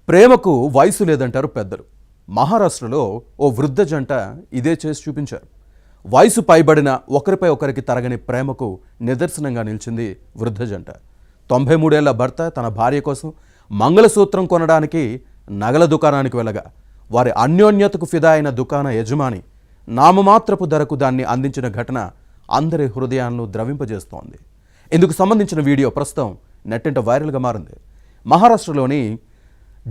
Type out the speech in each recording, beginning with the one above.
ప్రేమకు వయసు లేదంటారు పెద్దలు. మహారాష్ట్రలో ఓ వృద్ధ జంట ఇదే చేసి చూపించారు. వయసు పైబడిన ఒకరిపై ఒకరికి తరగని ప్రేమకు నిదర్శనంగా నిలిచింది వృద్ధ జంట. 93 ఏళ్ల భర్త తన భార్య కోసం మంగళసూత్రం కొనడానికి నగల దుకాణానికి వెళ్ళగా వారి అన్యోన్యతకు ఫిదా అయిన దుకాణ యజమాని నామమాత్రపు ధరకు దాన్ని అందించిన ఘటన అందరి హృదయాలను ద్రవింపజేస్తోంది. ఇందుకు సంబంధించిన వీడియో ప్రస్తుతం నెట్టింట వైరల్గా మారింది. మహారాష్ట్రలోని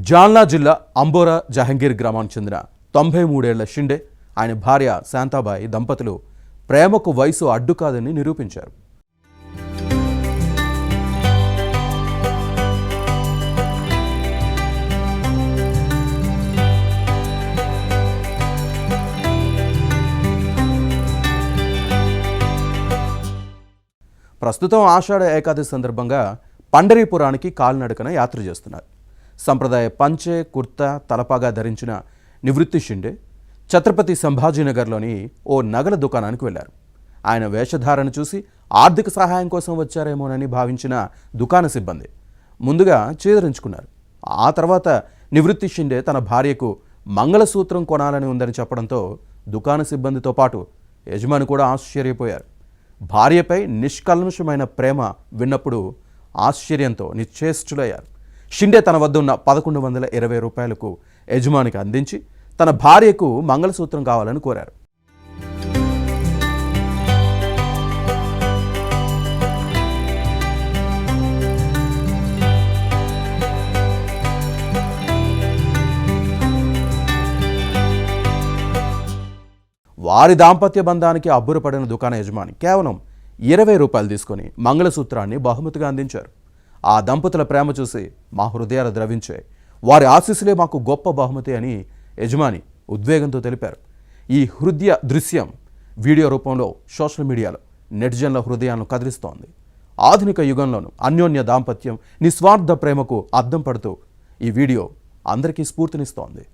జాల్నా జిల్లా అంబోరా జహంగీర్ గ్రామానికి చెందిన 93 ఏళ్ల షిండే, ఆయన భార్య శాంతాబాయి దంపతులు ప్రేమకు వయసు అడ్డు కాదని నిరూపించారు. ప్రస్తుతం ఆషాఢ ఏకాదశి సందర్భంగా పండరీపురానికి కాలినడకన యాత్ర చేస్తున్నారు. సంప్రదాయ పంచె, కుర్తా, తలపాగా ధరించిన నివృత్తి షిండే ఛత్రపతి సంభాజీనగర్లోని ఓ నగల దుకాణానికి వెళ్లారు. ఆయన వేషధారణ చూసి ఆర్థిక సహాయం కోసం వచ్చారేమోనని భావించిన దుకాణ సిబ్బంది ముందుగా చేదరించుకున్నారు. ఆ తర్వాత నివృత్తి షిండే తన భార్యకు మంగళసూత్రం కొనాలని ఉందని చెప్పడంతో దుకాణ సిబ్బందితో పాటు యజమాని కూడా ఆశ్చర్యపోయారు. భార్యపై నిష్కల్మషమైన ప్రేమ విన్నప్పుడు ఆశ్చర్యంతో నిశ్చేష్టులయ్యారు. షిండే తన వద్ద ఉన్న 1120 రూపాయలకు యజమానికి అందించి తన భార్యకు మంగళసూత్రం కావాలని కోరారు. వారి దాంపత్య బంధానికి అబ్బురపడిన దుకాణ యజమాని కేవలం 20 రూపాయలు తీసుకొని మంగళసూత్రాన్ని బహుమతిగా అందించారు. ఆ దంపతుల ప్రేమ చూసి మా హృదయాలు ద్రవించాయి. వారి ఆశీస్సులే మాకు గొప్ప బహుమతి అని యజమాని ఉద్వేగంతో తెలిపారు. ఈ హృదయ దృశ్యం వీడియో రూపంలో సోషల్ మీడియాలో నెటిజన్ల హృదయాలను కదిలిస్తోంది. ఆధునిక యుగంలోనూ అన్యోన్య దాంపత్యం, నిస్వార్థ ప్రేమకు అద్దం పడుతూ ఈ వీడియో అందరికీ స్ఫూర్తినిస్తోంది.